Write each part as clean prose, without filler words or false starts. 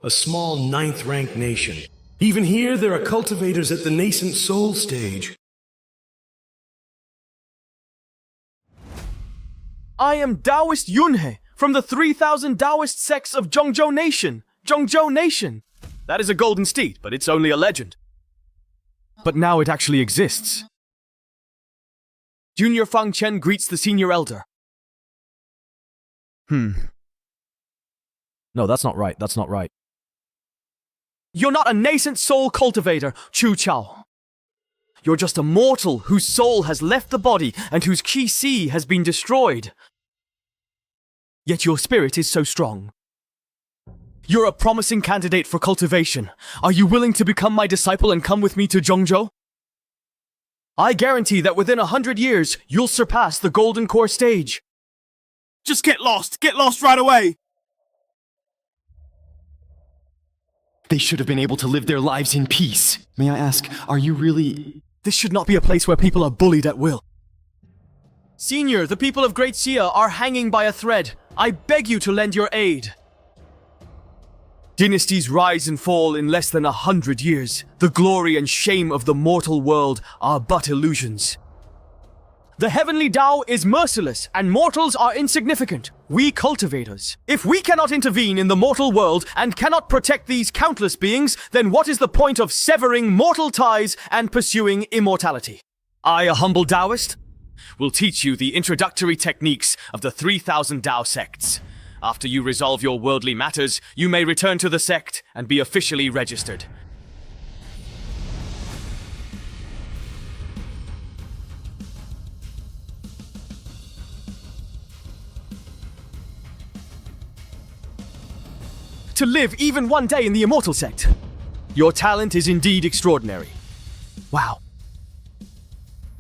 a small 9th-ranked nation. Even here, there are cultivators at the nascent soul stage. I am Taoist Yunhe, from the 3,000 Taoist sects of Zhongzhou Nation. Zhongzhou Nation. That is a golden steed, but it's only a legend. But now it actually exists. Junior Fang Chen greets the senior elder. No, that's not right. That's not right. You're not a nascent soul cultivator, Chu Chao. You're just a mortal whose soul has left the body and whose qi has been destroyed. Yet your spirit is so strong. You're a promising candidate for cultivation. Are you willing to become my disciple and come with me to Zhongzhou? I guarantee that within 100 years, you'll surpass the Golden Core stage. Just get lost right away! They should have been able to live their lives in peace. May I ask, are you really... This should not be a place where people are bullied at will. Senior, the people of Great Xia are hanging by a thread. I beg you to lend your aid. Dynasties rise and fall in less than 100 years. The glory and shame of the mortal world are but illusions. The heavenly Tao is merciless, and mortals are insignificant. We cultivators. If we cannot intervene in the mortal world and cannot protect these countless beings, then what is the point of severing mortal ties and pursuing immortality? I, a humble Taoist, will teach you the introductory techniques of the 3,000 Tao sects. After you resolve your worldly matters, you may return to the sect and be officially registered. To live even one day in the immortal sect. Your talent is indeed extraordinary. Wow.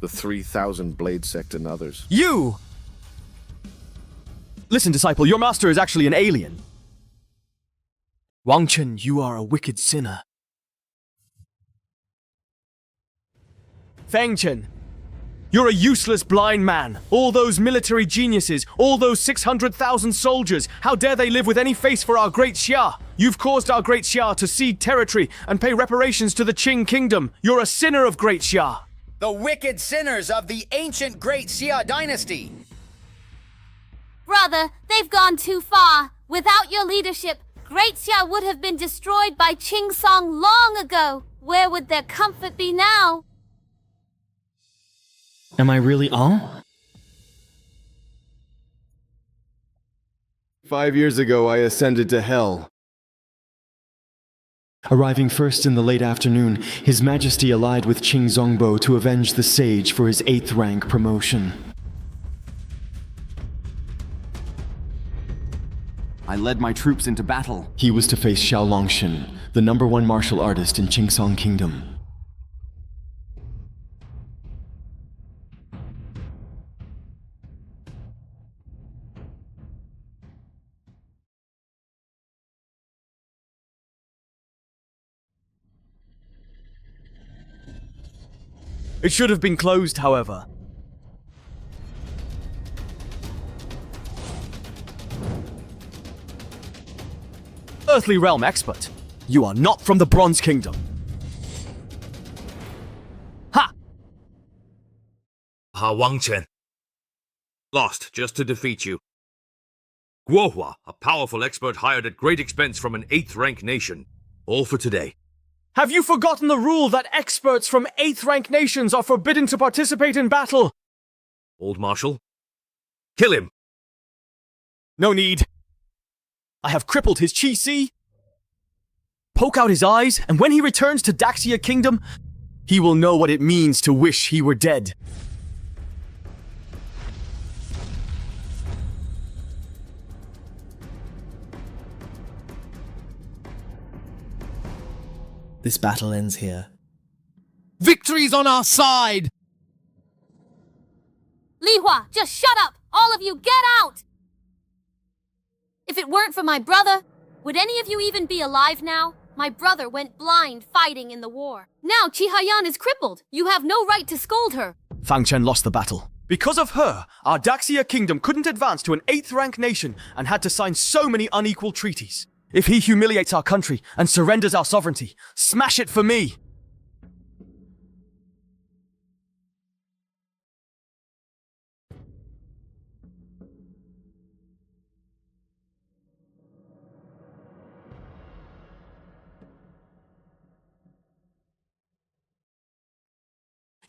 The 3,000 Blade sect and others. You! Listen, disciple, your master is actually an alien. Fang Chen, you are a wicked sinner. Fang Chen, you're a useless blind man. All those military geniuses, all those 600,000 soldiers, how dare they live with any face for our Great Xia? You've caused our Great Xia to cede territory and pay reparations to the Qing Kingdom. You're a sinner of Great Xia. The wicked sinners of the ancient Great Xia dynasty. Brother, they've gone too far. Without your leadership, Great Xia would have been destroyed by Qing Song long ago. Where would their comfort be now? Am I really all? 5 years ago, I ascended to hell. Arriving first in the late afternoon, His Majesty allied with Qing Zongbo to avenge the sage for his 8th rank promotion. I led my troops into battle. He was to face Xiao Longshin, the #1 martial artist in Qingsong Kingdom. It should have been closed, however. Earthly Realm expert, you are not from the Bronze Kingdom. Ha! Fang Chen. Lost just to defeat you. Guohua, a powerful expert hired at great expense from an 8th rank nation. All for today. Have you forgotten the rule that experts from 8th rank nations are forbidden to participate in battle? Old Marshal, kill him. No need. I have crippled his qi. Poke out his eyes, and when he returns to Daxia Kingdom, he will know what it means to wish he were dead. This battle ends here. Victory's on our side! Li Hua, just shut up! All of you, get out! If it weren't for my brother, would any of you even be alive now? My brother went blind fighting in the war. Now Qi Haiyan is crippled. You have no right to scold her. Fang Chen lost the battle. Because of her, our Daxia Kingdom couldn't advance to an 8th rank nation and had to sign so many unequal treaties. If he humiliates our country and surrenders our sovereignty, smash it for me!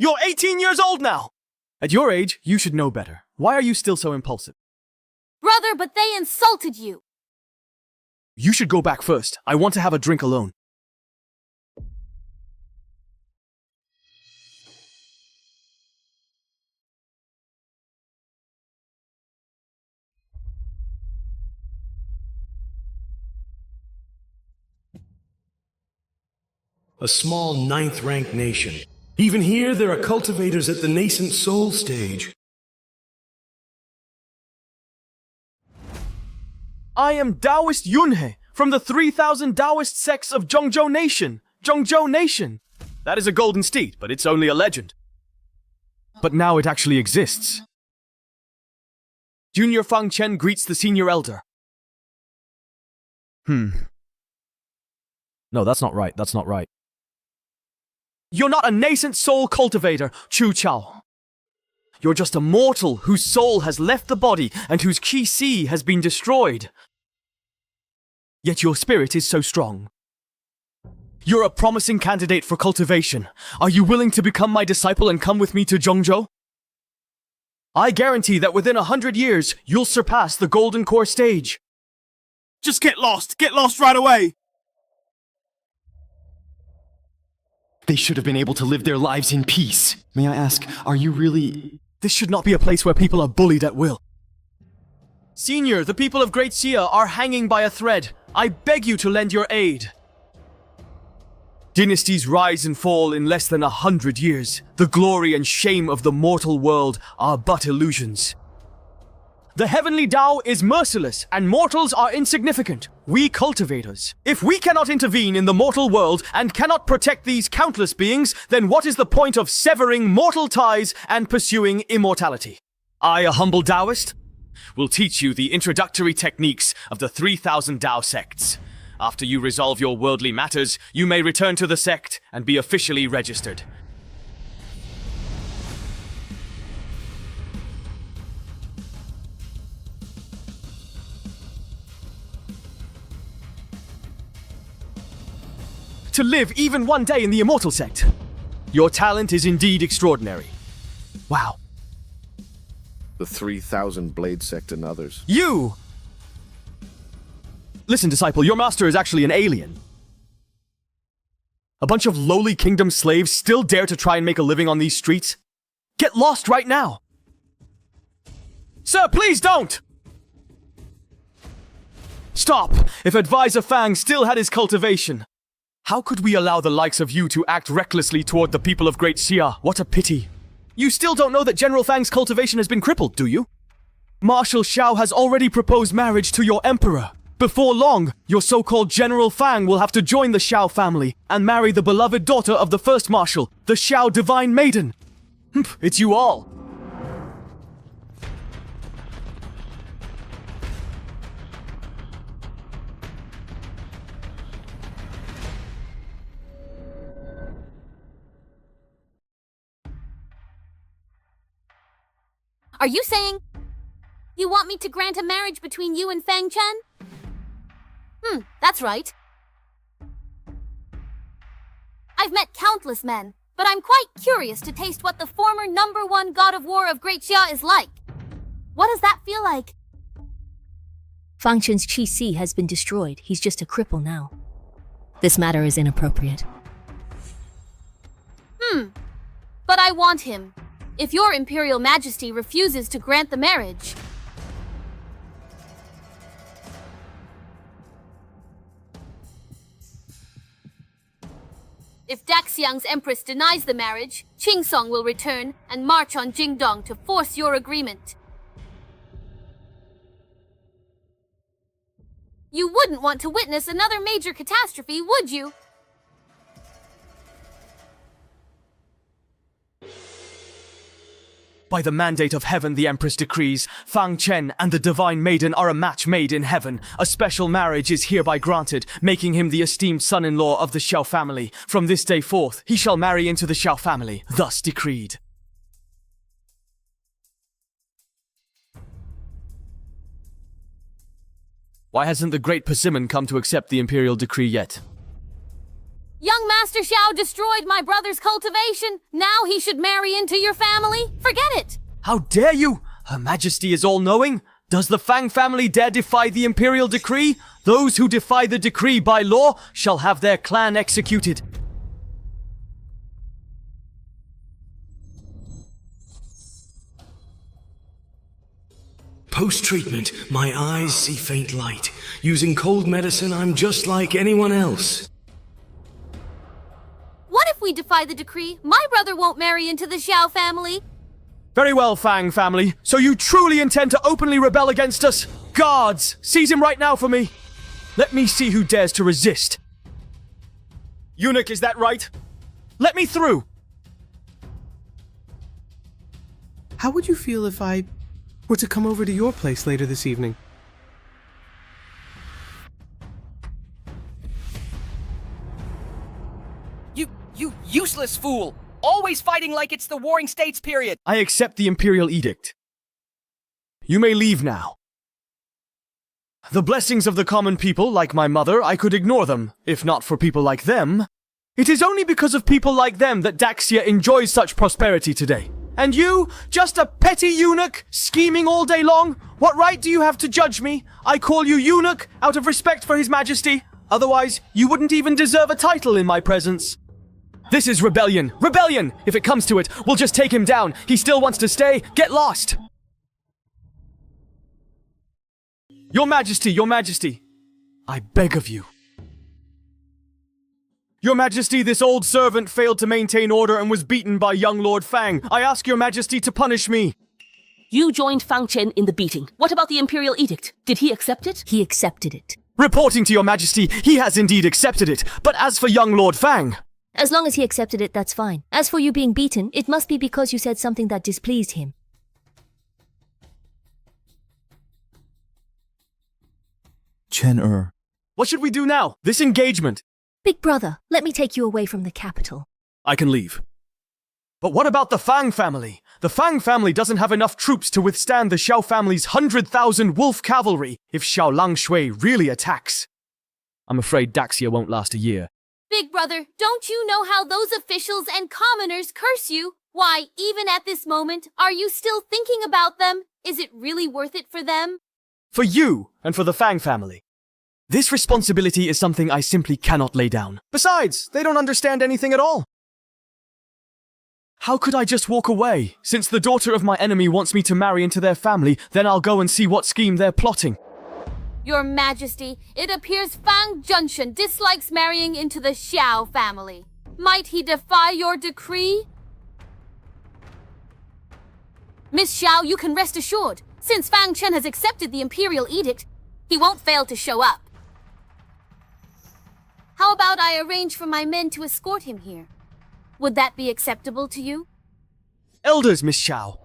You're 18 years old now! At your age, you should know better. Why are you still so impulsive? Brother, but they insulted you! You should go back first. I want to have a drink alone. A small ninth-rank nation. Even here, there are cultivators at the nascent soul stage. I am Taoist Yunhe, from the 3,000 Taoist sects of Zhongzhou Nation. Zhongzhou Nation. That is a golden steed, but it's only a legend. But now it actually exists. Junior Fang Chen greets the senior elder. No, that's not right, that's not right. You're not a nascent soul cultivator, Chu Chao. You're just a mortal whose soul has left the body and whose qi si has been destroyed. Yet your spirit is so strong. You're a promising candidate for cultivation. Are you willing to become my disciple and come with me to Zhongzhou? I guarantee that within 100 years, you'll surpass the Golden Core stage. Just get lost right away! They should have been able to live their lives in peace. May I ask, are you really... This should not be a place where people are bullied at will. Senior, the people of Great Xia are hanging by a thread. I beg you to lend your aid. Dynasties rise and fall in less than 100 years. The glory and shame of the mortal world are but illusions. The heavenly Tao is merciless, and mortals are insignificant. We cultivators. If we cannot intervene in the mortal world and cannot protect these countless beings, then what is the point of severing mortal ties and pursuing immortality? I, a humble Taoist, will teach you the introductory techniques of the 3,000 Tao sects. After you resolve your worldly matters, you may return to the sect and be officially registered. To live even one day in the immortal sect. Your talent is indeed extraordinary. Wow. The 3,000 blade sect and others. You! Listen, disciple, your master is actually an alien. A bunch of lowly kingdom slaves still dare to try and make a living on these streets? Get lost right now! Sir, please don't! Stop! If Advisor Fang still had his cultivation. How could we allow the likes of you to act recklessly toward the people of Great Xia? What a pity. You still don't know that General Fang's cultivation has been crippled, do you? Marshal Xiao has already proposed marriage to your emperor. Before long, your so-called General Fang will have to join the Xiao family and marry the beloved daughter of the first marshal, the Xiao Divine Maiden. It's you all. Are you saying you want me to grant a marriage between you and Fang Chen? That's right. I've met countless men, but I'm quite curious to taste what the former #1 god of war of Great Xia is like. What does that feel like? Fang Chen's qi si has been destroyed. He's just a cripple now. This matter is inappropriate. But I want him. If your Imperial Majesty refuses to grant the marriage... If Daxiang's Empress denies the marriage, Qingsong will return and march on Jingdong to force your agreement. You wouldn't want to witness another major catastrophe, would you? By the mandate of heaven, the Empress decrees, Fang Chen and the Divine Maiden are a match made in heaven. A special marriage is hereby granted, making him the esteemed son-in-law of the Xiao family. From this day forth, he shall marry into the Xiao family, thus decreed. Why hasn't the great Persimmon come to accept the imperial decree yet? Young Master Xiao destroyed my brother's cultivation. Now he should marry into your family? Forget it! How dare you! Her Majesty is all-knowing. Does the Fang family dare defy the imperial decree? Those who defy the decree by law shall have their clan executed. Post-treatment, my eyes see faint light. Using cold medicine, I'm just like anyone else. What if we defy the decree? My brother won't marry into the Xiao family. Very well, Fang family. So you truly intend to openly rebel against us? Guards, seize him right now for me. Let me see who dares to resist. Eunuch, is that right? Let me through. How would you feel if I were to come over to your place later this evening? You useless fool! Always fighting like it's the Warring States period! I accept the imperial edict. You may leave now. The blessings of the common people, like my mother, I could ignore them. If not for people like them, it is only because of people like them that Daxia enjoys such prosperity today. And you, just a petty eunuch, scheming all day long? What right do you have to judge me? I call you eunuch out of respect for His Majesty. Otherwise, you wouldn't even deserve a title in my presence. This is rebellion. Rebellion! If it comes to it, we'll just take him down. He still wants to stay. Get lost! Your Majesty, I beg of you. Your Majesty, this old servant failed to maintain order and was beaten by young Lord Fang. I ask your Majesty to punish me. You joined Fang Chen in the beating. What about the imperial edict? Did he accept it? He accepted it. Reporting to your Majesty, he has indeed accepted it. But as for young Lord Fang... As long as he accepted it, that's fine. As for you being beaten, it must be because you said something that displeased him. Chen-er. What should we do now? This engagement. Big brother, let me take you away from the capital. I can leave. But what about the Fang family? The Fang family doesn't have enough troops to withstand the Xiao family's 100,000 wolf cavalry if Xiao Langshui really attacks. I'm afraid Daxia won't last a year. Big brother, don't you know how those officials and commoners curse you? Why, even at this moment, are you still thinking about them? Is it really worth it for them? For you, and for the Fang family. This responsibility is something I simply cannot lay down. Besides, they don't understand anything at all. How could I just walk away? Since the daughter of my enemy wants me to marry into their family, then I'll go and see what scheme they're plotting. Your Majesty, it appears Fang Chen dislikes marrying into the Xiao family. Might he defy your decree? Miss Xiao, you can rest assured. Since Fang Chen has accepted the imperial edict, he won't fail to show up. How about I arrange for my men to escort him here? Would that be acceptable to you? Elders, Miss Xiao.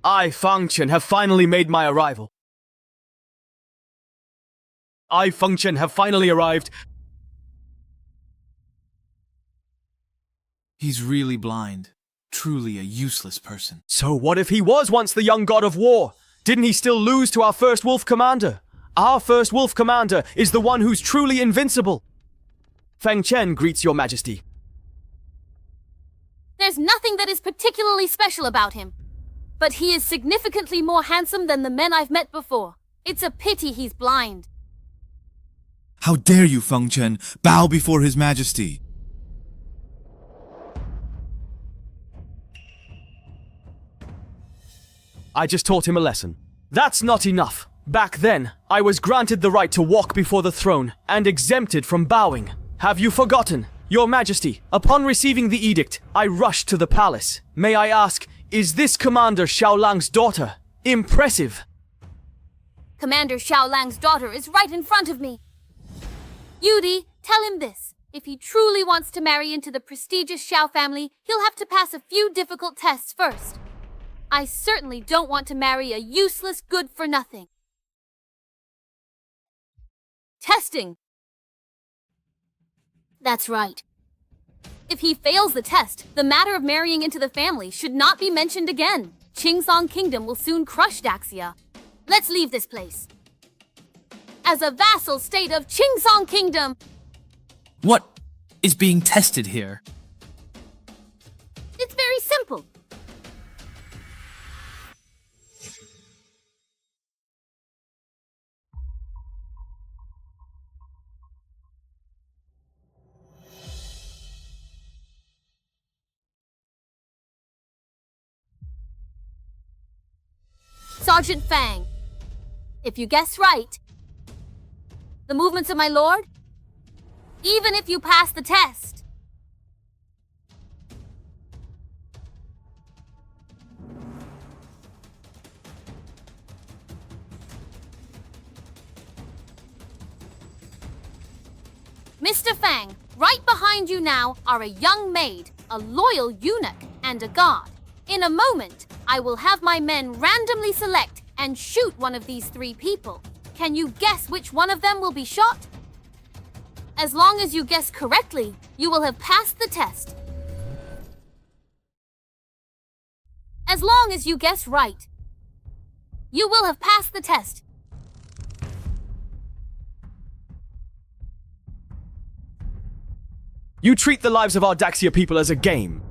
I, Fang Chen, have finally made my arrival. I, Fang Chen, have finally arrived. He's really blind. Truly a useless person. So what if he was once the young god of war? Didn't he still lose to our first wolf commander? Our first wolf commander is the one who's truly invincible. Fang Chen greets your Majesty. There's nothing that is particularly special about him. But he is significantly more handsome than the men I've met before. It's a pity he's blind. How dare you, Fang Chen, bow before His Majesty? I just taught him a lesson. That's not enough. Back then, I was granted the right to walk before the throne and exempted from bowing. Have you forgotten? Your Majesty, upon receiving the edict, I rushed to the palace. May I ask, is this Commander Xiao Lang's daughter? Impressive. Commander Xiaolang's daughter is right in front of me. Yudi, tell him this. If he truly wants to marry into the prestigious Xiao family, he'll have to pass a few difficult tests first. I certainly don't want to marry a useless good-for-nothing. Testing. That's right. If he fails the test, the matter of marrying into the family should not be mentioned again. Qingsong Kingdom will soon crush Daxia. Let's leave this place. As a vassal state of Qingsong Kingdom. What is being tested here? It's very simple. Sergeant Fang, if you guess right, the movements of my lord, even if you pass the test, Mr. Fang, right behind you now are a young maid, a loyal eunuch, and a god. In a moment, I will have my men randomly select and shoot one of these three people. Can you guess which one of them will be shot? As long as you guess correctly, you will have passed the test. As long as you guess right, you will have passed the test. You treat the lives of our Daxia people as a game.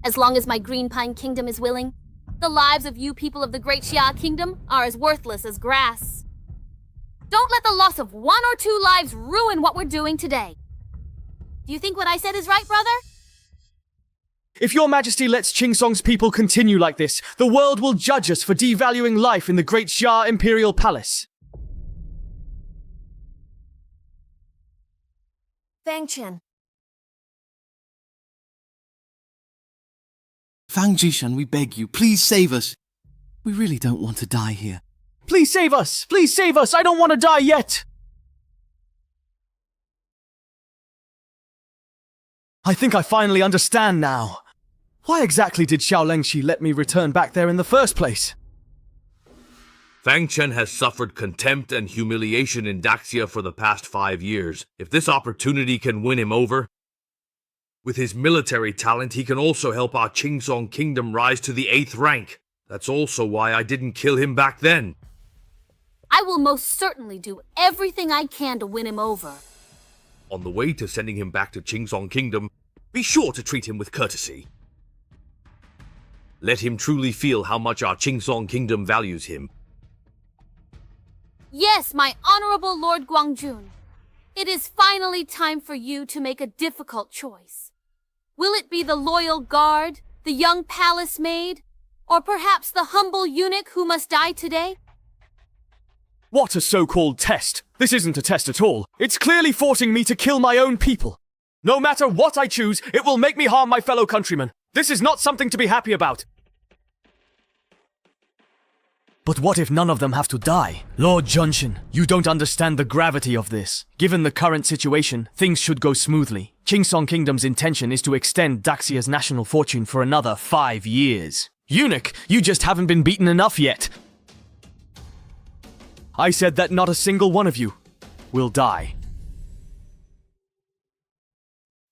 As long as my Green Pine Kingdom is willing, the lives of you people of the Great Xia Kingdom are as worthless as grass. Don't let the loss of 1 or 2 lives ruin what we're doing today. Do you think what I said is right, brother? If your majesty lets Qingsong's people continue like this, the world will judge us for devaluing life in the Great Xia Imperial Palace. Fang Chen. Fang Jishan, we beg you, please save us. We really don't want to die here. Please save us! Please save us! I don't want to die yet! I think I finally understand now. Why exactly did Xiao Lengxi let me return back there in the first place? Fang Chen has suffered contempt and humiliation in Daxia for the past 5 years. If this opportunity can win him over, with his military talent, he can also help our Qingsong Kingdom rise to the 8th rank. That's also why I didn't kill him back then. I will most certainly do everything I can to win him over. On the way to sending him back to Qingsong Kingdom, be sure to treat him with courtesy. Let him truly feel how much our Qingsong Kingdom values him. Yes, my honorable Lord Guangjun. It is finally time for you to make a difficult choice. Will it be the loyal guard, the young palace maid, or perhaps the humble eunuch who must die today? What a so-called test! This isn't a test at all. It's clearly forcing me to kill my own people. No matter what I choose, it will make me harm my fellow countrymen. This is not something to be happy about. But what if none of them have to die? Lord Junshin, you don't understand the gravity of this. Given the current situation, things should go smoothly. Qingsong Kingdom's intention is to extend Daxia's national fortune for another 5 years. Eunuch, you just haven't been beaten enough yet. I said that not a single one of you will die.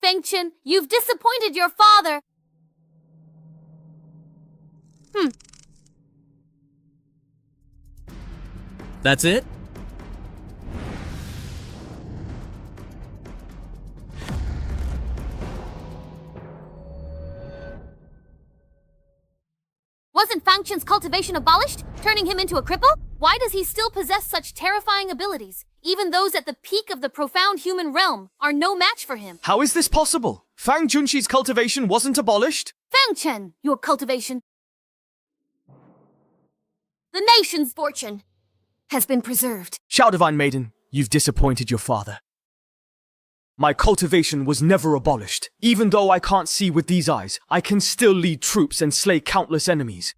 Fang Chen, you've disappointed your father. That's it? Wasn't Fang Chen's cultivation abolished, turning him into a cripple? Why does he still possess such terrifying abilities? Even those at the peak of the profound human realm are no match for him. How is this possible? Fang Junshi's cultivation wasn't abolished? Fang Chen, your cultivation. The nation's fortune has been preserved. Xiao Divine Maiden, you've disappointed your father. My cultivation was never abolished. Even though I can't see with these eyes, I can still lead troops and slay countless enemies.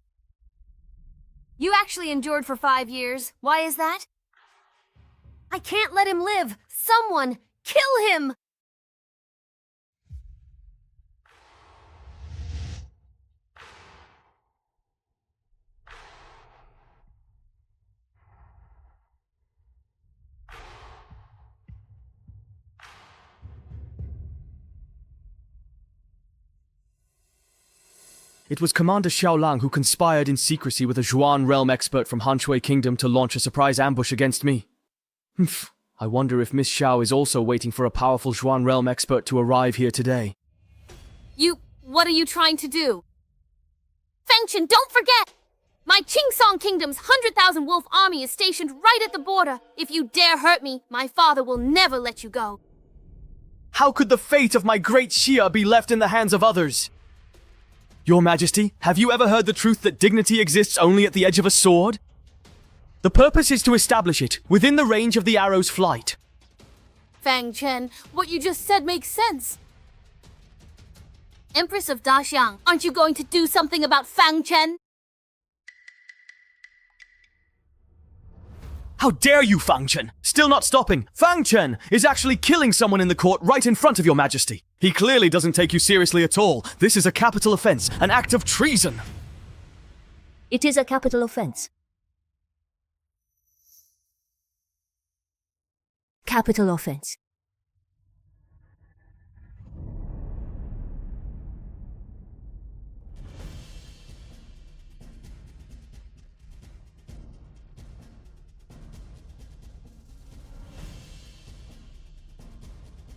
You actually endured for 5 years. Why is that? I can't let him live. Someone, kill him! It was Commander Xiaolang who conspired in secrecy with a Zhuan realm expert from Hanshui Kingdom to launch a surprise ambush against me. Humph. I wonder if Miss Xiao is also waiting for a powerful Zhuan realm expert to arrive here today. What are you trying to do? Fang Chen, don't forget! My Qingsong Kingdom's 100,000 wolf army is stationed right at the border. If you dare hurt me, my father will never let you go. How could the fate of my great Xia be left in the hands of others? Your Majesty, have you ever heard the truth that dignity exists only at the edge of a sword? The purpose is to establish it within the range of the arrow's flight. Fang Chen, what you just said makes sense. Empress of Daxiang, aren't you going to do something about Fang Chen? How dare you, Fang Chen! Still not stopping! Fang Chen is actually killing someone in the court right in front of your Majesty. He clearly doesn't take you seriously at all. This is a capital offense, an act of treason. It is a capital offense. Capital offense.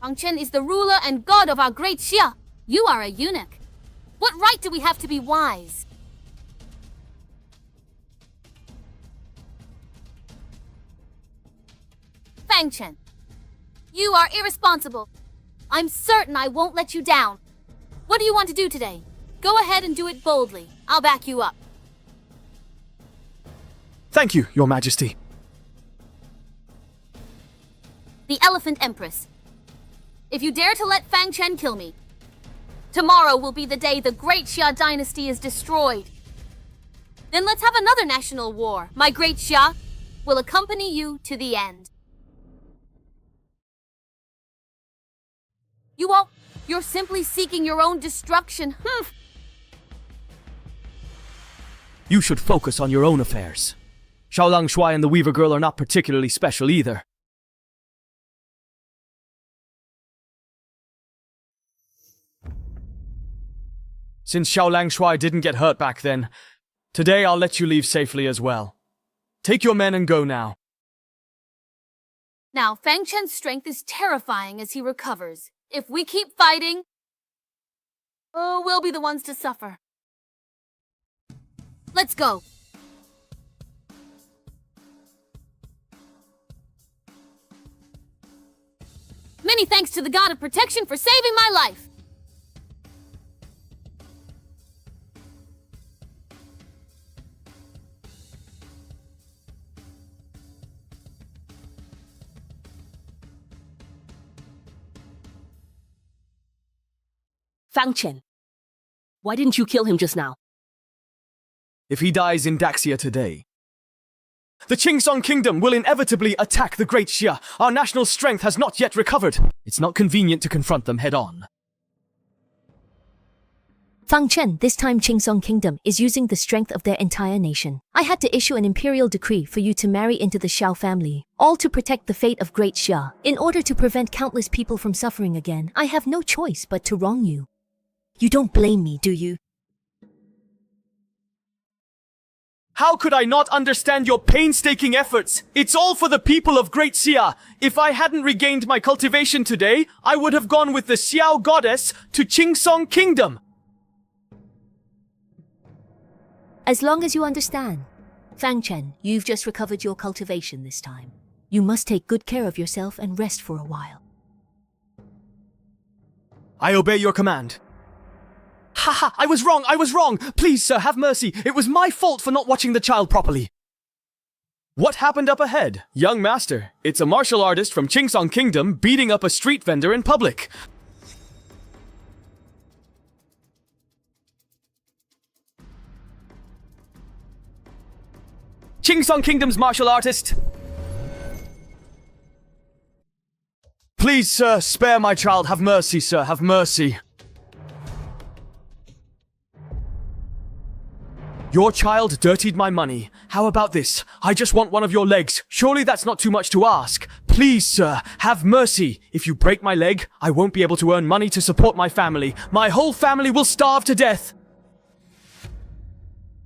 Fang Chen is the ruler and god of our great Xia. You are a eunuch. What right do we have to be wise? Fang Chen, you are irresponsible. I'm certain I won't let you down. What do you want to do today? Go ahead and do it boldly. I'll back you up. Thank you, Your Majesty. The Elephant Empress. If you dare to let Fang Chen kill me, tomorrow will be the day the Great Xia dynasty is destroyed. Then let's have another national war. My Great Xia will accompany you to the end. You're simply seeking your own destruction. You should focus on your own affairs. Xiaolang Shuai and the Weaver Girl are not particularly special either. Since Xiaolang Shuai didn't get hurt back then, today I'll let you leave safely as well. Take your men and go now. Now, Fang Chen's strength is terrifying as he recovers. If we keep fighting, we'll be the ones to suffer. Let's go. Many thanks to the God of Protection for saving my life. Fang Chen, why didn't you kill him just now? If he dies in Daxia today, the Qingsong Kingdom will inevitably attack the Great Xia. Our national strength has not yet recovered. It's not convenient to confront them head-on. Fang Chen, this time Qingsong Kingdom is using the strength of their entire nation. I had to issue an imperial decree for you to marry into the Xiao family, all to protect the fate of Great Xia. In order to prevent countless people from suffering again, I have no choice but to wrong you. You don't blame me, do you? How could I not understand your painstaking efforts? It's all for the people of Great Xia. If I hadn't regained my cultivation today, I would have gone with the Xiao goddess to Qingsong Kingdom. As long as you understand. Fang Chen, you've just recovered your cultivation this time. You must take good care of yourself and rest for a while. I obey your command. Haha, I was wrong! Please, sir, have mercy. It was my fault for not watching the child properly. What happened up ahead? Young master, it's a martial artist from Qingsong Kingdom beating up a street vendor in public. Song Kingdom's martial artist. Please, sir, spare my child. Have mercy, sir. Have mercy. Your child dirtied my money. How about this? I just want one of your legs. Surely that's not too much to ask. Please, sir, have mercy. If you break my leg, I won't be able to earn money to support my family. My whole family will starve to death.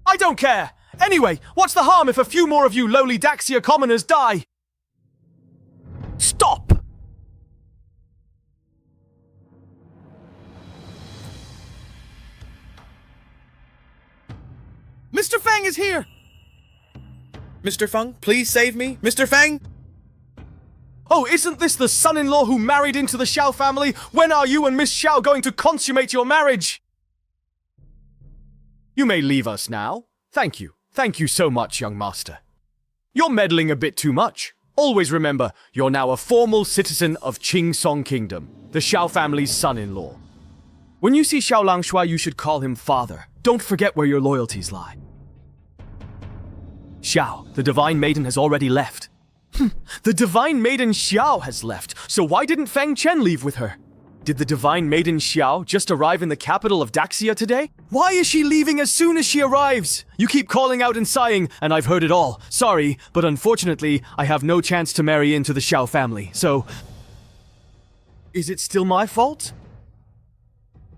I don't care. Anyway, what's the harm if a few more of you lowly Daxia commoners die? Stop! Mr. Fang is here! Mr. Fang, please save me. Mr. Fang! Oh, isn't this the son-in-law who married into the Xiao family? When are you and Miss Xiao going to consummate your marriage? You may leave us now. Thank you. Thank you so much, young master. You're meddling a bit too much. Always remember, you're now a formal citizen of Song Kingdom, the Xiao family's son-in-law. When you see Xiao Langshui, you should call him father. Don't forget where your loyalties lie. Xiao, the Divine Maiden has already left. The Divine Maiden Xiao has left, so why didn't Fang Chen leave with her? Did the Divine Maiden Xiao just arrive in the capital of Daxia today? Why is she leaving as soon as she arrives? You keep calling out and sighing, and I've heard it all. Sorry, but unfortunately, I have no chance to marry into the Xiao family, so... Is it still my fault?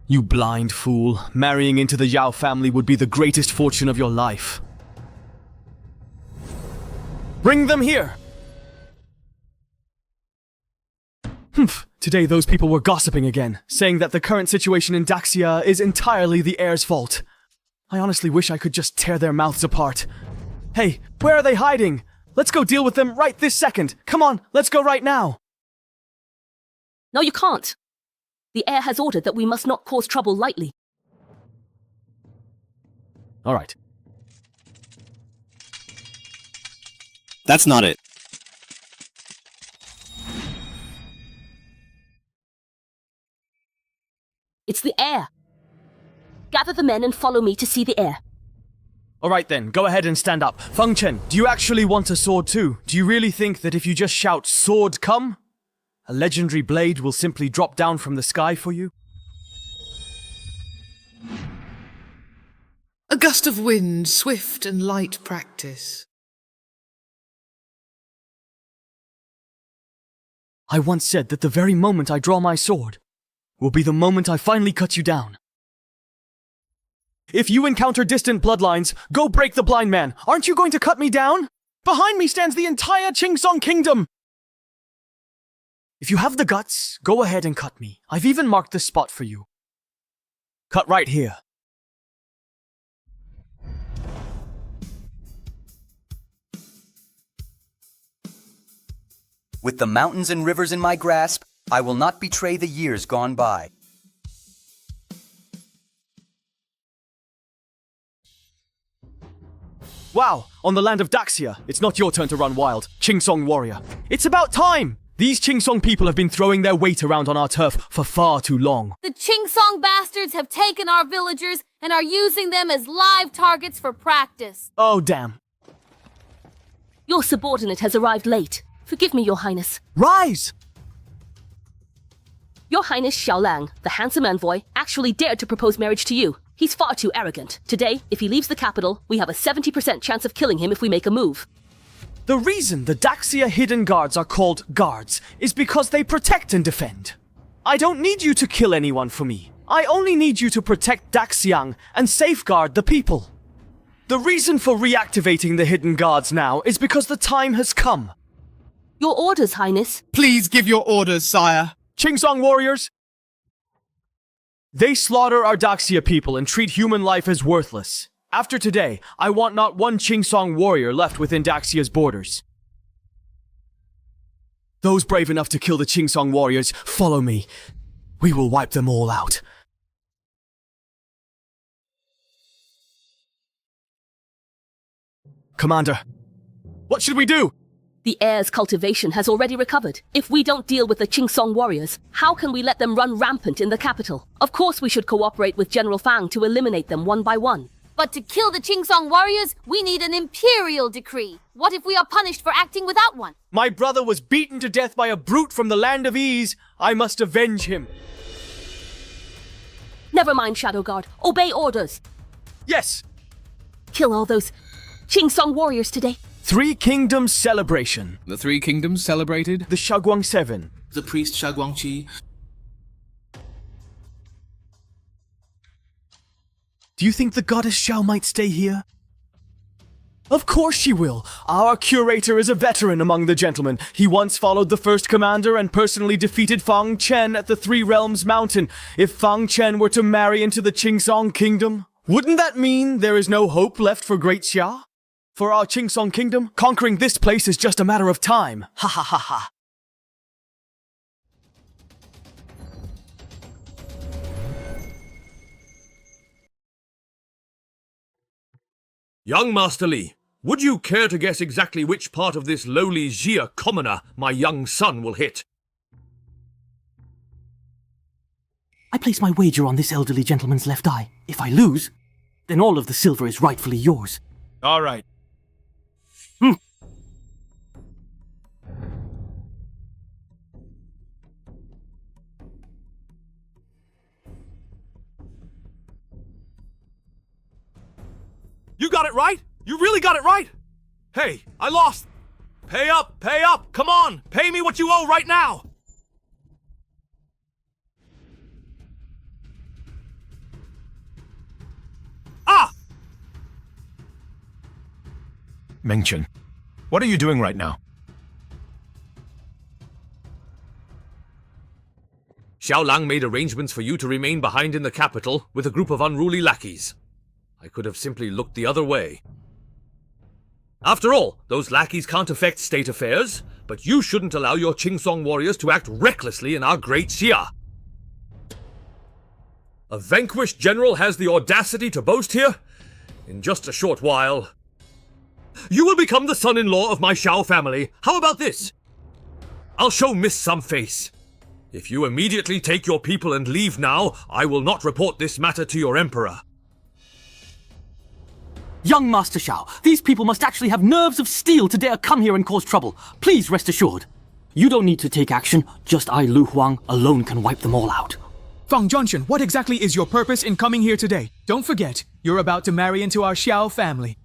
You blind fool. Marrying into the Yao family would be the greatest fortune of your life. Bring them here! Humph. Today those people were gossiping again, saying that the current situation in Daxia is entirely the heir's fault. I honestly wish I could just tear their mouths apart. Hey, where are they hiding? Let's go deal with them right this second. Come on, let's go right now. No, you can't. The heir has ordered that we must not cause trouble lightly. All right. That's not it. It's the heir. Gather the men and follow me to see the heir. All right then, go ahead and stand up. Fang Chen, do you actually want a sword too? Do you really think that if you just shout, "Sword, come," a legendary blade will simply drop down from the sky for you? A gust of wind, swift and light practice. I once said that the very moment I draw my sword will be the moment I finally cut you down. If you encounter distant bloodlines, go break the blind man. Aren't you going to cut me down? Behind me stands the entire Song Kingdom! If you have the guts, go ahead and cut me. I've even marked this spot for you. Cut right here. With the mountains and rivers in my grasp, I will not betray the years gone by. Wow, on the land of Daxia, it's not your turn to run wild, Song warrior. It's about time! These Song people have been throwing their weight around on our turf for far too long. The Song bastards have taken our villagers and are using them as live targets for practice. Oh, damn. Your subordinate has arrived late. Forgive me, Your Highness. Rise! Your Highness Xiaolang, the handsome envoy, actually dared to propose marriage to you. He's far too arrogant. Today, if he leaves the capital, we have a 70% chance of killing him if we make a move. The reason the Daxia hidden guards are called guards is because they protect and defend. I don't need you to kill anyone for me. I only need you to protect Daxiang and safeguard the people. The reason for reactivating the hidden guards now is because the time has come. Your orders, Highness. Please give your orders, sire. Song warriors! They slaughter our Daxia people and treat human life as worthless. After today, I want not one Song warrior left within Daxia's borders. Those brave enough to kill the Song warriors, follow me. We will wipe them all out. Commander, what should we do? The heir's cultivation has already recovered. If we don't deal with the Song warriors, how can we let them run rampant in the capital? Of course we should cooperate with General Fang to eliminate them one by one. But to kill the Qingsong warriors, we need an imperial decree. What if we are punished for acting without one? My brother was beaten to death by a brute from the land of ease. I must avenge him. Never mind, Shadow Guard. Obey orders. Yes. Kill all those Qingsong warriors today. Three Kingdoms celebration. The Three Kingdoms celebrated? The Shaguang Seven. The priest Shaguangqi. Do you think the goddess Xiao might stay here? Of course she will. Our curator is a veteran among the gentlemen. He once followed the first commander and personally defeated Fang Chen at the Three Realms Mountain. If Fang Chen were to marry into the Qingsong Kingdom, wouldn't that mean there is no hope left for Great Xia? For our Qingsong Kingdom, conquering this place is just a matter of time. Ha ha ha ha. Young Master Li, would you care to guess exactly which part of this lowly Xia commoner my young son will hit? I place my wager on this elderly gentleman's left eye. If I lose, then all of the silver is rightfully yours. All right. You got it right? You really got it right? Hey, I lost. Pay up, pay up. Come on, pay me what you owe right now. Ah! Fang Chen, what are you doing right now? Xiao Lang made arrangements for you to remain behind in the capital with a group of unruly lackeys. I could have simply looked the other way. After all, those lackeys can't affect state affairs, but you shouldn't allow your Qingsong warriors to act recklessly in our great Xia. A vanquished general has the audacity to boast here? In just a short while, you will become the son-in-law of my Xiao family. How about this? I'll show Miss some face. If you immediately take your people and leave now, I will not report this matter to your emperor. Young Master Xiao, these people must actually have nerves of steel to dare come here and cause trouble. Please rest assured. You don't need to take action. Just I, Lu Huang, alone can wipe them all out. Fang Chen, what exactly is your purpose in coming here today? Don't forget, you're about to marry into our Xiao family.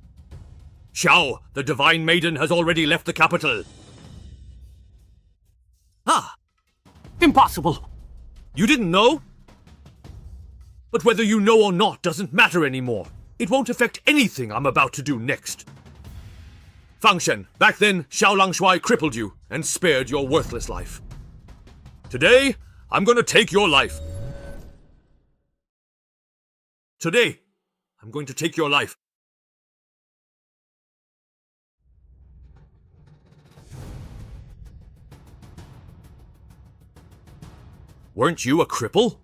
Xiao, the divine maiden has already left the capital. Ah! Impossible! You didn't know? But whether you know or not doesn't matter anymore. It won't affect anything I'm about to do next. Fang Chen, back then, Xiao Lang Shuai crippled you and spared your worthless life. Today, I'm gonna take your life. Today, I'm going to take your life. Weren't you a cripple?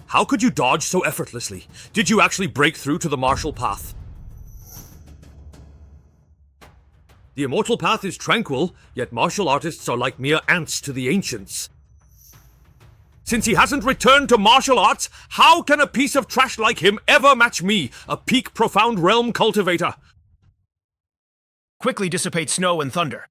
How could you dodge so effortlessly? Did you actually break through to the martial path? The immortal path is tranquil, yet martial artists are like mere ants to the ancients. Since he hasn't returned to martial arts, how can a piece of trash like him ever match me, a peak profound realm cultivator? Quickly dissipate snow and thunder.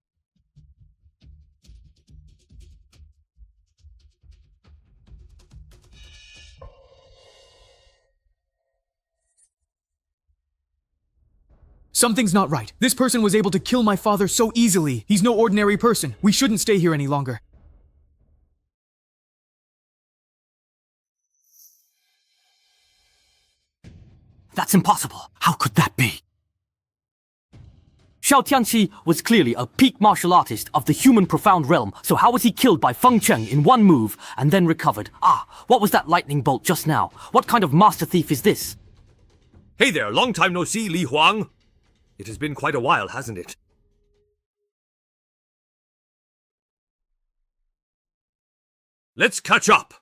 Something's not right. This person was able to kill my father so easily. He's no ordinary person. We shouldn't stay here any longer. That's impossible. How could that be? Xiao Tianqi was clearly a peak martial artist of the human profound realm, so how was he killed by Fang Chen in one move and then recovered? Ah, what was that lightning bolt just now? What kind of master thief is this? Hey there, long time no see, Li Huang. It has been quite a while, hasn't it? Let's catch up.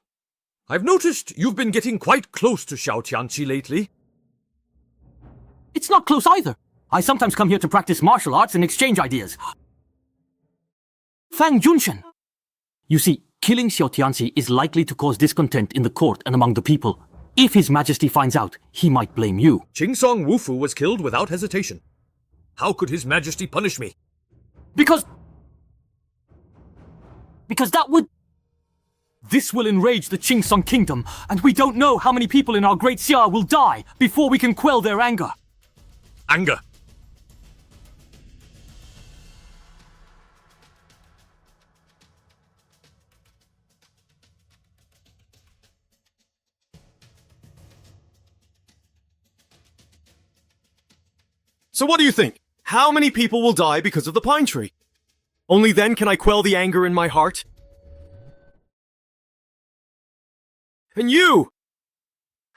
I've noticed you've been getting quite close to Xiao Tianqi lately. It's not close either. I sometimes come here to practice martial arts and exchange ideas. Fang Chen. You see, killing Xiao Tianqi is likely to cause discontent in the court and among the people. If His Majesty finds out, he might blame you. Qingsong Wufu was killed without hesitation. How could His Majesty punish me? Because that would... This will enrage the Qingsong Kingdom, and we don't know how many people in our Great Xia will die before we can quell their anger. Anger? So what do you think? How many people will die because of the pine tree? Only then can I quell the anger in my heart. And you!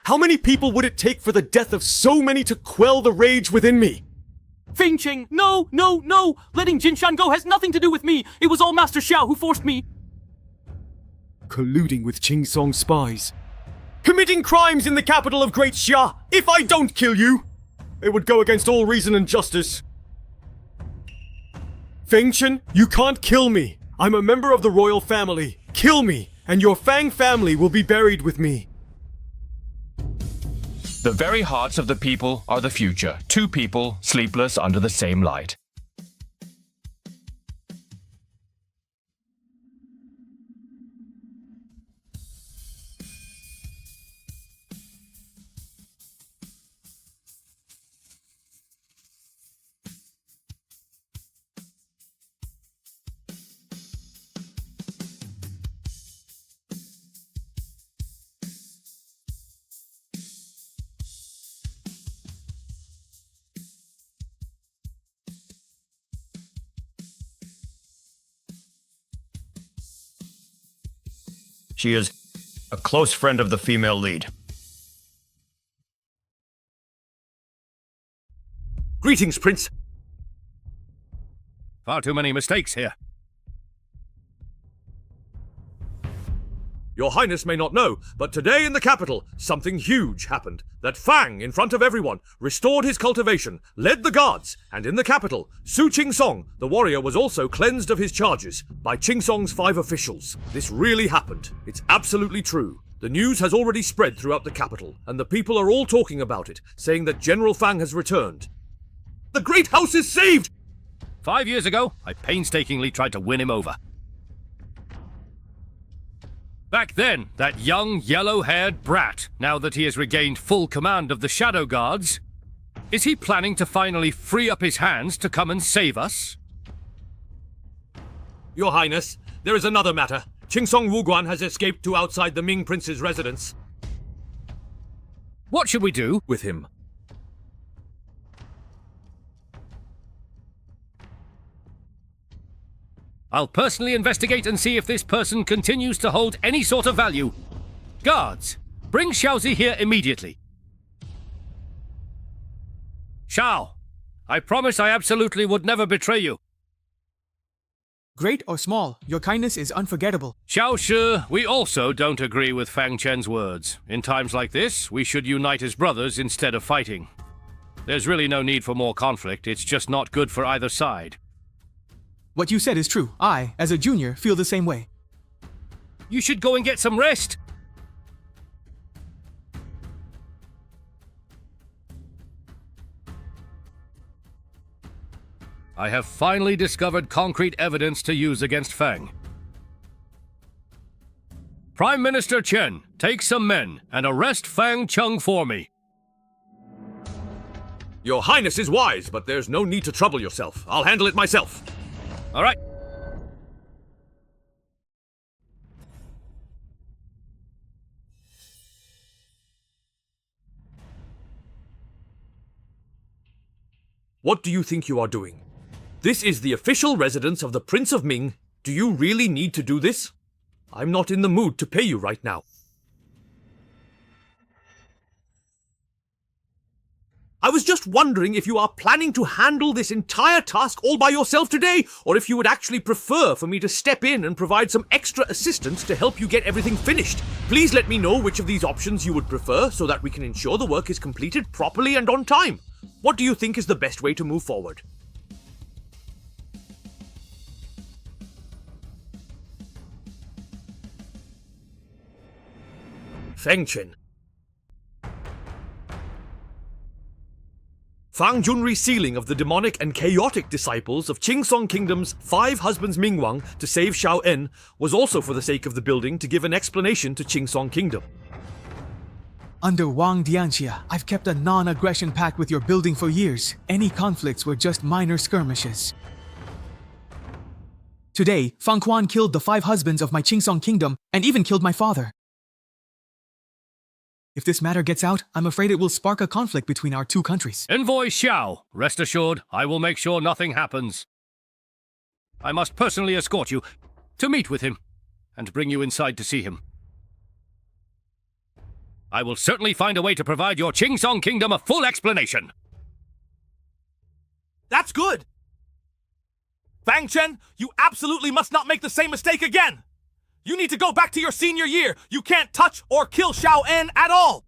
How many people would it take for the death of so many to quell the rage within me? Fang Chen, no! Letting Jin Shan go has nothing to do with me. It was all Master Xiao who forced me. Colluding with Qingsong spies. Committing crimes in the capital of Great Xia. If I don't kill you, it would go against all reason and justice. Fang Chen, you can't kill me. I'm a member of the royal family. Kill me, and your Fang family will be buried with me. The very hearts of the people are the future. Two people, sleepless under the same light. She is a close friend of the female lead. Greetings, Prince. Far too many mistakes here. Your Highness may not know, but today in the capital, something huge happened. That Fang, in front of everyone, restored his cultivation, led the guards, and in the capital, Su Qingsong, the warrior, was also cleansed of his charges by Qingsong's 5 officials. This really happened. It's absolutely true. The news has already spread throughout the capital, and the people are all talking about it, saying that General Fang has returned. The Great House is saved! 5 years ago, I painstakingly tried to win him over. Back then, that young, yellow-haired brat, now that he has regained full command of the Shadow Guards, is he planning to finally free up his hands to come and save us? Your Highness, there is another matter. Qingsong Wuguan has escaped to outside the Ming Prince's residence. What should we do with him? I'll personally investigate and see if this person continues to hold any sort of value. Guards, bring Xiaozi here immediately. Xiao, I promise I absolutely would never betray you. Great or small, your kindness is unforgettable. Xiao Shi, we also don't agree with Fang Chen's words. In times like this, we should unite as brothers instead of fighting. There's really no need for more conflict, it's just not good for either side. What you said is true. I, as a junior, feel the same way. You should go and get some rest. I have finally discovered concrete evidence to use against Fang. Prime Minister Chen, take some men and arrest Fang Cheng for me. Your Highness is wise, but there's no need to trouble yourself. I'll handle it myself. All right. What do you think you are doing? This is the official residence of the Prince of Ming. Do you really need to do this? I'm not in the mood to pay you right now. I was just wondering if you are planning to handle this entire task all by yourself today, or if you would actually prefer for me to step in and provide some extra assistance to help you get everything finished. Please let me know which of these options you would prefer so that we can ensure the work is completed properly and on time. What do you think is the best way to move forward? Fang Chen. Fang Junri's sealing of the demonic and chaotic disciples of Qingsong Kingdom's 5 husbands Mingwang to save Xiao En was also for the sake of the building to give an explanation to Qingsong Kingdom. Under Wang Dianxia, I've kept a non-aggression pact with your building for years. Any conflicts were just minor skirmishes. Today, Fang Quan killed the 5 husbands of my Qingsong Kingdom and even killed my father. If this matter gets out, I'm afraid it will spark a conflict between our 2 countries. Envoy Xiao, rest assured, I will make sure nothing happens. I must personally escort you to meet with him and bring you inside to see him. I will certainly find a way to provide your Qingsong Kingdom a full explanation. That's good! Fang Chen, you absolutely must not make the same mistake again! You need to go back to your senior year! You can't touch or kill Xiao En at all!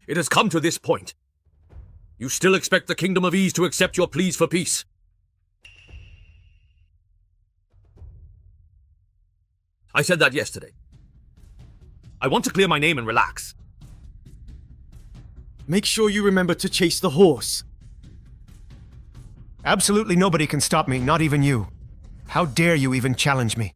It has come to this point. You still expect the Kingdom of Ease to accept your pleas for peace? I said that yesterday. I want to clear my name and relax. Make sure you remember to chase the horse. Absolutely nobody can stop me, not even you. How dare you even challenge me?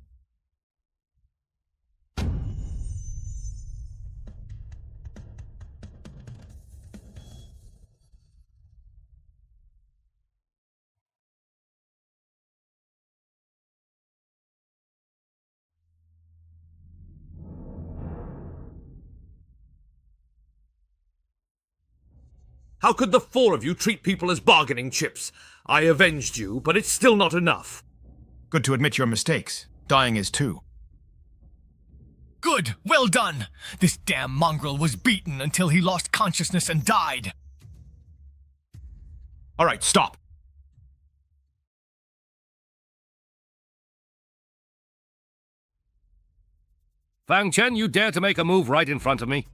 How could the 4 of you treat people as bargaining chips? I avenged you, but it's still not enough. Good to admit your mistakes. Dying is too. Good! Well done! This damn mongrel was beaten until he lost consciousness and died. All right, stop. Fang Chen, you dare to make a move right in front of me?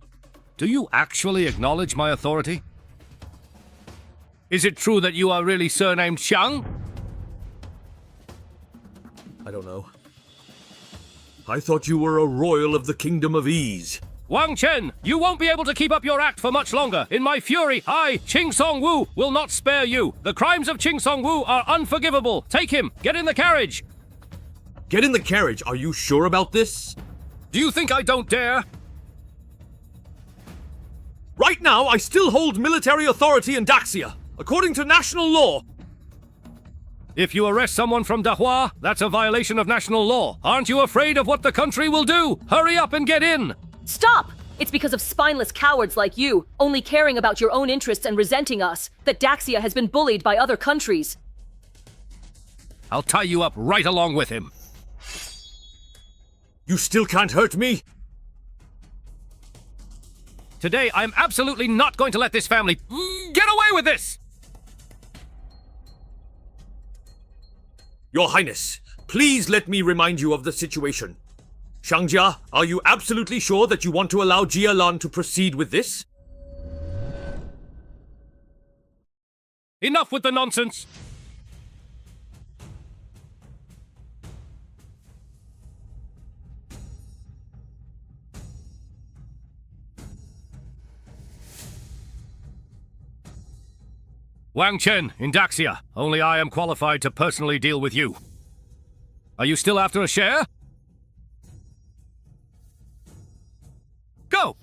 Do you actually acknowledge my authority? Is it true that you are really surnamed Xiang? I don't know. I thought you were a royal of the Kingdom of Ease. Wang Chen, you won't be able to keep up your act for much longer. In my fury, I, Qingsong Wu, will not spare you. The crimes of Qingsong Wu are unforgivable. Take him. Get in the carriage. Get in the carriage. Are you sure about this? Do you think I don't dare? Right now, I still hold military authority in Daxia, according to national law. If you arrest someone from Dahua, that's a violation of national law. Aren't you afraid of what the country will do? Hurry up and get in! Stop! It's because of spineless cowards like you, only caring about your own interests and resenting us, that Daxia has been bullied by other countries. I'll tie you up right along with him. You still can't hurt me? Today, I'm absolutely not going to let this family get away with this! Your Highness, please let me remind you of the situation. Xiangjia, are you absolutely sure that you want to allow Jia Lan to proceed with this? Enough with the nonsense! Wang Chen, in Daxia. Only I am qualified to personally deal with you. Are you still after a share? Go!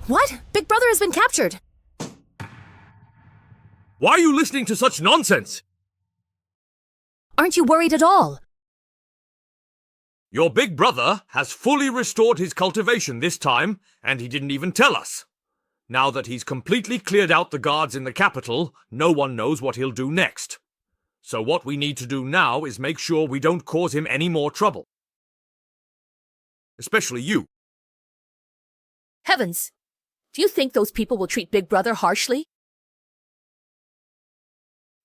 What? Big Brother has been captured! Why are you listening to such nonsense? Aren't you worried at all? Your big brother has fully restored his cultivation this time, and he didn't even tell us. Now that he's completely cleared out the guards in the capital, no one knows what he'll do next. So what we need to do now is make sure we don't cause him any more trouble. Especially you. Heavens! Do you think those people will treat Big Brother harshly?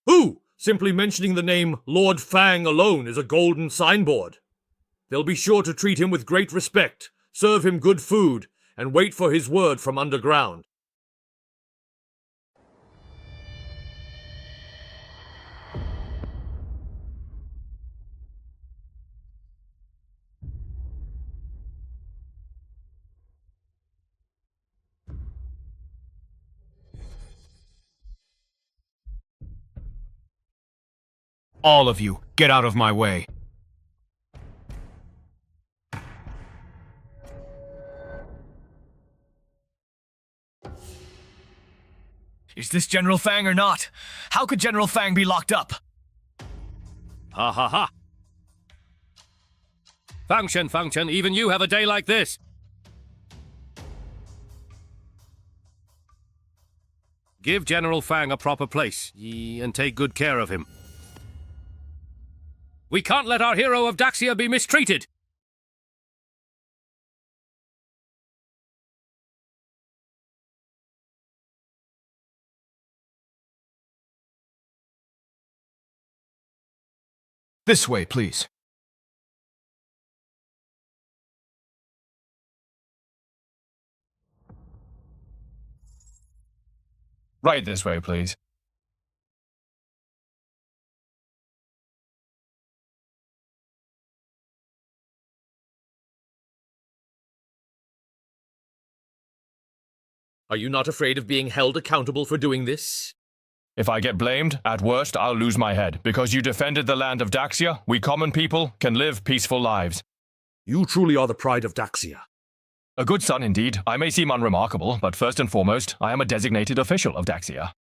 Who? Simply mentioning the name Lord Fang alone is a golden signboard. They'll be sure to treat him with great respect, serve him good food, and wait for his word from underground. All of you, get out of my way. Is this General Fang or not? How could General Fang be locked up? Ha ha ha. Fang Chen, even you have a day like this. Give General Fang a proper place, and take good care of him. We can't let our hero of Daxia be mistreated. This way, please. Right this way, please. Are you not afraid of being held accountable for doing this? If I get blamed, at worst I'll lose my head. Because you defended the land of Daxia, we common people can live peaceful lives. You truly are the pride of Daxia. A good son indeed. I may seem unremarkable, but first and foremost, I am a designated official of Daxia.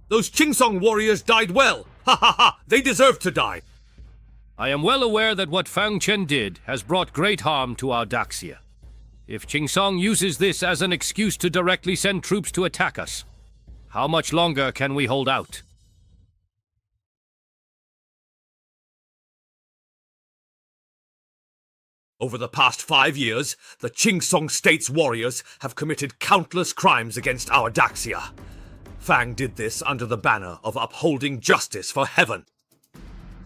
Those Qingsong warriors died well! Ha ha ha! They deserve to die! I am well aware that what Fang Chen did has brought great harm to our Daxia. If Qingsong uses this as an excuse to directly send troops to attack us, how much longer can we hold out? Over the past 5 years, the Qingsong State's warriors have committed countless crimes against our Daxia. Fang did this under the banner of upholding justice for heaven.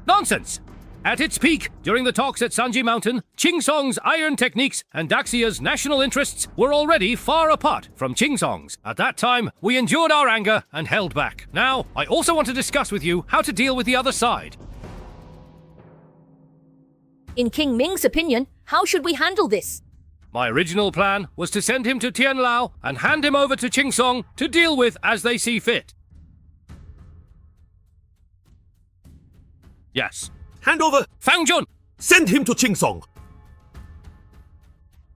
Nonsense! At its peak, during the talks at Sanji Mountain, Qingsong's iron techniques and Daxia's national interests were already far apart from Qingsong's. At that time, we endured our anger and held back. Now, I also want to discuss with you how to deal with the other side. In King Ming's opinion, how should we handle this? My original plan was to send him to Tianlao and hand him over to Qingsong to deal with as they see fit. Yes. Hand over Fang Jun! Send him to Qingsong!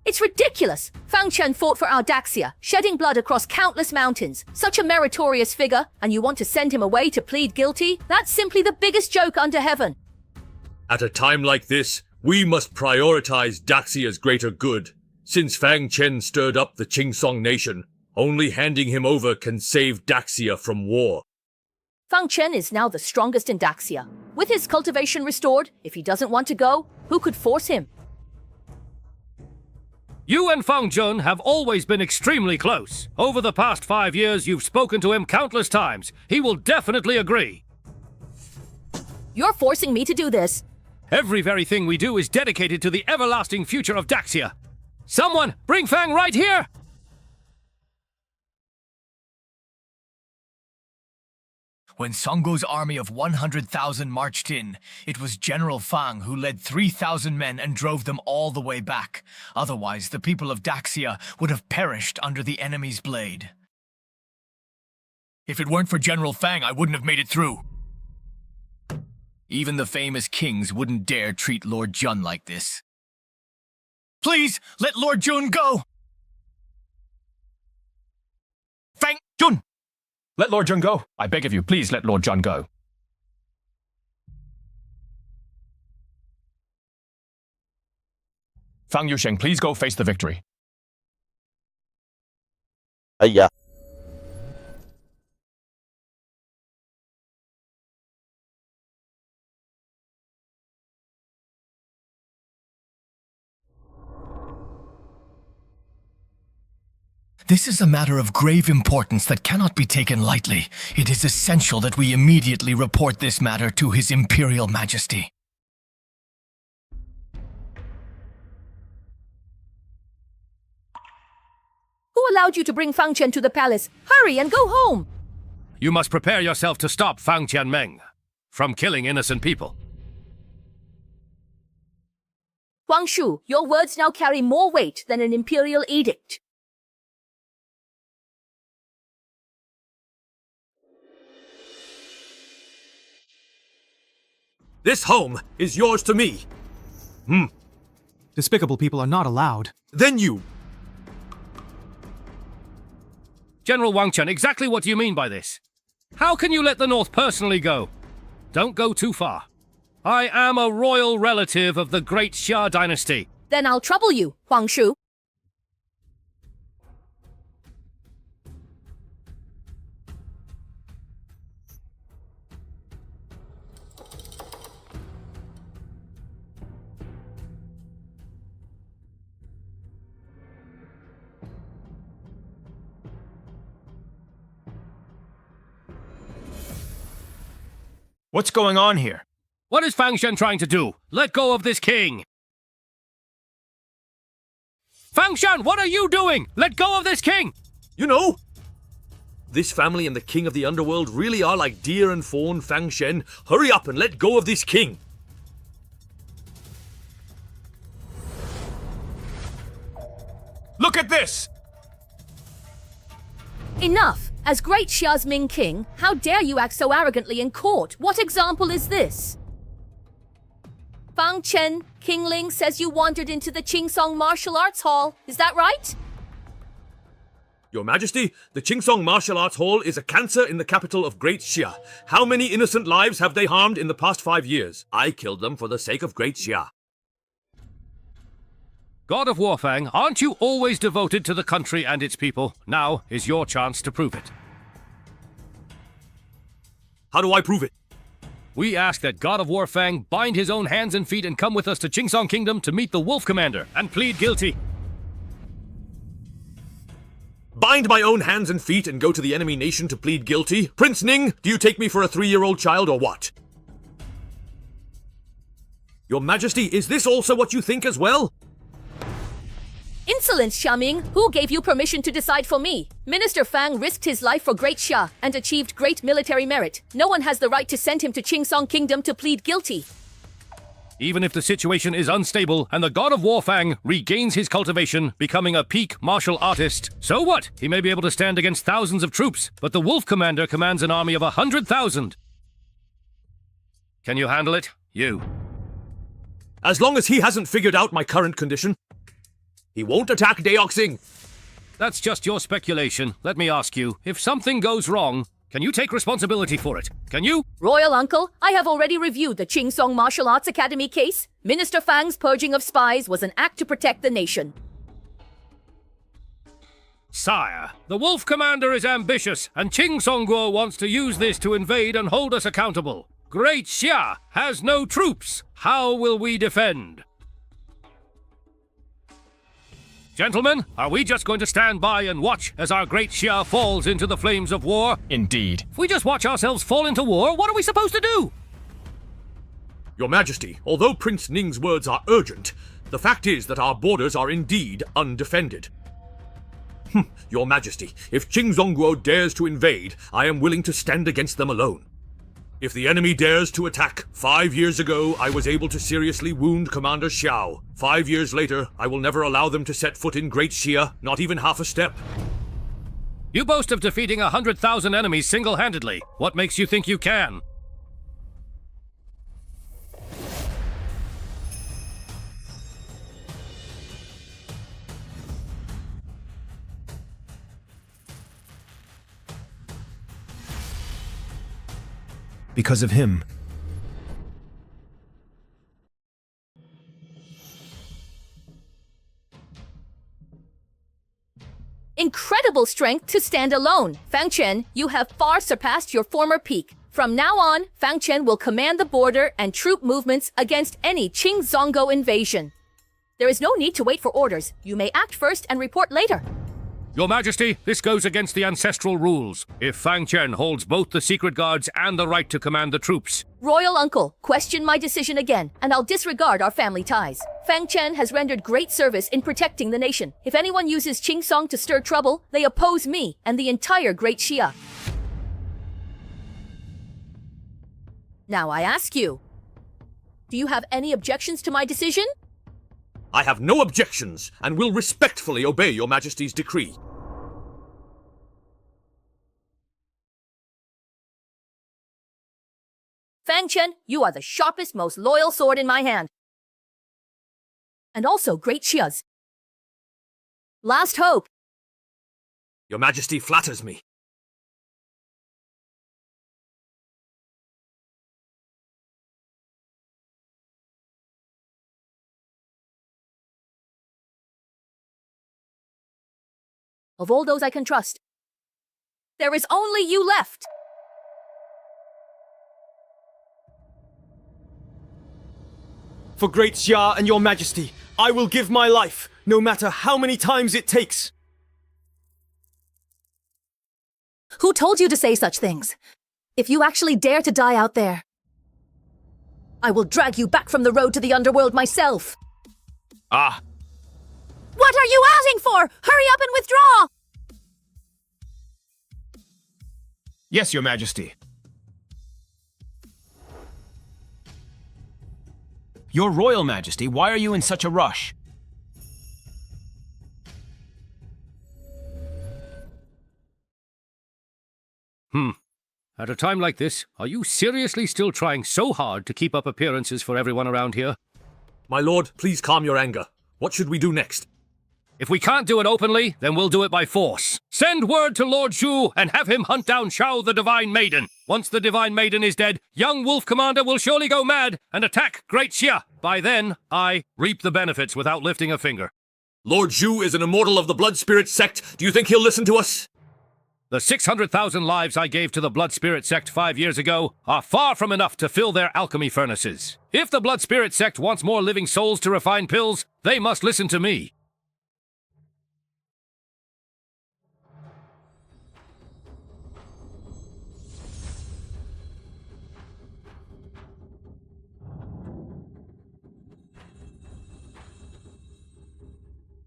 It's ridiculous! Fang Chen fought for our Daxia, shedding blood across countless mountains. Such a meritorious figure, and you want to send him away to plead guilty? That's simply the biggest joke under heaven. At a time like this, we must prioritize Daxia's greater good. Since Fang Chen stirred up the Qingsong nation, only handing him over can save Daxia from war. Fang Chen is now the strongest in Daxia. With his cultivation restored, if he doesn't want to go, who could force him? You and Fang Jun have always been extremely close. Over the past 5 years, you've spoken to him countless times. He will definitely agree. You're forcing me to do this. Every very thing we do is dedicated to the everlasting future of Daxia. Someone, bring Fang right here! When Songgo's army of 100,000 marched in, it was General Fang who led 3,000 men and drove them all the way back. Otherwise, the people of Daxia would have perished under the enemy's blade. If it weren't for General Fang, I wouldn't have made it through. Even the famous kings wouldn't dare treat Lord Jun like this. Please, let Lord Jun go! Fang Jun! Let Lord Jun go. I beg of you, please let Lord Jun go. Fang Yusheng, please go face the victory. Yeah. This is a matter of grave importance that cannot be taken lightly. It is essential that we immediately report this matter to His Imperial Majesty. Who allowed you to bring Fang Chen to the palace? Hurry and go home! You must prepare yourself to stop Fang Tianmeng. from killing innocent people. Huang Shu, your words now carry more weight than an imperial edict. This home is yours to me. Despicable people are not allowed. Then you. General Fang Chen, exactly what do you mean by this? How can you let the North personally go? Don't go too far. I am a royal relative of the Great Xia dynasty. Then I'll trouble you, Huang Shu. What's going on here? What is Fang Chen trying to do? Let go of this king! Fang Chen, what are you doing? Let go of this king! You know, this family and the king of the underworld really are like deer and fawn, Fang Chen. Hurry up and let go of this king! Look at this! Enough! As Great Xia's Ming King, how dare you act so arrogantly in court? What example is this? Fang Chen, King Ling says you wandered into the Qingsong Martial Arts Hall. Is that right? Your Majesty, the Qingsong Martial Arts Hall is a cancer in the capital of Great Xia. How many innocent lives have they harmed in the past 5 years? I killed them for the sake of Great Xia. God of War Fang, aren't you always devoted to the country and its people? Now is your chance to prove it. How do I prove it? We ask that God of War Fang bind his own hands and feet and come with us to Qingsong Kingdom to meet the Wolf Commander and plead guilty. Bind my own hands and feet and go to the enemy nation to plead guilty? Prince Ning, do you take me for a 3-year-old child or what? Your Majesty, is this also what you think as well? Insolence, Xiaming! Who gave you permission to decide for me? Minister Fang risked his life for Great Xia and achieved great military merit. No one has the right to send him to Qingsong Kingdom to plead guilty. Even if the situation is unstable and the God of War Fang regains his cultivation, becoming a peak martial artist, so what? He may be able to stand against thousands of troops, but the Wolf Commander commands an army of 100,000. Can you handle it? You. As long as he hasn't figured out my current condition, he won't attack Deoxing. That's just your speculation. Let me ask you, if something goes wrong, can you take responsibility for it? Can you? Royal Uncle, I have already reviewed the Qingsong Martial Arts Academy case. Minister Fang's purging of spies was an act to protect the nation. Sire, the Wolf Commander is ambitious, and Qingsong wants to use this to invade and hold us accountable. Great Xia has no troops. How will we defend? Gentlemen, are we just going to stand by and watch as our Great Xia falls into the flames of war? Indeed. If we just watch ourselves fall into war, what are we supposed to do? Your Majesty, although Prince Ning's words are urgent, the fact is that our borders are indeed undefended. Your Majesty, if Qingzongguo dares to invade, I am willing to stand against them alone. If the enemy dares to attack, 5 years ago I was able to seriously wound Commander Xiao. 5 years later, I will never allow them to set foot in Great Xia, not even half a step. You boast of defeating 100,000 enemies single-handedly. What makes you think you can? Because of him. Incredible strength to stand alone. Fang Chen, you have far surpassed your former peak. From now on, Fang Chen will command the border and troop movements against any Qingzonggo invasion. There is no need to wait for orders. You may act first and report later. Your Majesty, this goes against the ancestral rules. If Fang Chen holds both the secret guards and the right to command the troops. Royal Uncle, question my decision again, and I'll disregard our family ties. Fang Chen has rendered great service in protecting the nation. If anyone uses Qingsong to stir trouble, they oppose me and the entire Great Xia. Now I ask you, do you have any objections to my decision? I have no objections, and will respectfully obey your Majesty's decree. Fang Chen, you are the sharpest, most loyal sword in my hand. And also Great Xia's last hope. Your Majesty flatters me. Of all those I can trust, there is only you left. For Great Xia and your Majesty, I will give my life, no matter how many times it takes. Who told you to say such things? If you actually dare to die out there, I will drag you back from the road to the underworld myself. Ah. What are you asking for? Hurry up and withdraw! Yes, Your Majesty. Your Royal Majesty, why are you in such a rush? At a time like this, are you seriously still trying so hard to keep up appearances for everyone around here? My lord, please calm your anger. What should we do next? If we can't do it openly, then we'll do it by force. Send word to Lord Zhu and have him hunt down Xiao the Divine Maiden. Once the Divine Maiden is dead, young Wolf Commander will surely go mad and attack Great Xia. By then, I reap the benefits without lifting a finger. Lord Zhu is an immortal of the Blood Spirit sect. Do you think he'll listen to us? The 600,000 lives I gave to the Blood Spirit sect 5 years ago are far from enough to fill their alchemy furnaces. If the Blood Spirit sect wants more living souls to refine pills, they must listen to me.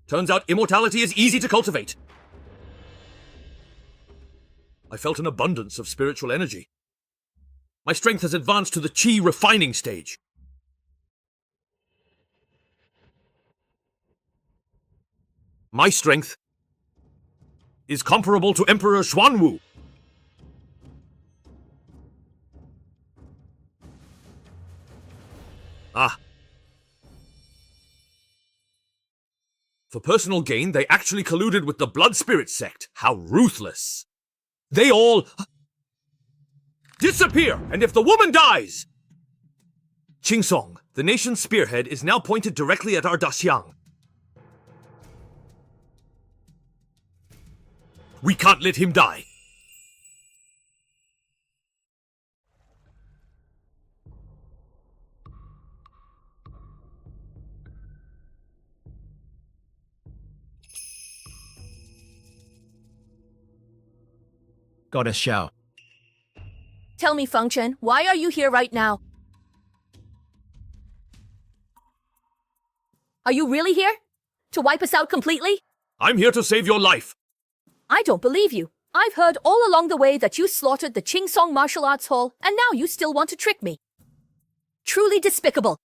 Turns out immortality is easy to cultivate. I felt an abundance of spiritual energy. My strength has advanced to the Qi refining stage. My strength is comparable to Emperor Xuanwu. Ah. For personal gain, they actually colluded with the Blood Spirit sect. How ruthless. They all disappear, and if the woman dies... Qingsong, the nation's spearhead, is now pointed directly at our Daxiang. We can't let him die. Goddess Xiao. Tell me, Fang Chen, why are you here right now? Are you really here? To wipe us out completely? I'm here to save your life. I don't believe you. I've heard all along the way that you slaughtered the Qingsong Martial Arts Hall, and now you still want to trick me. Truly despicable.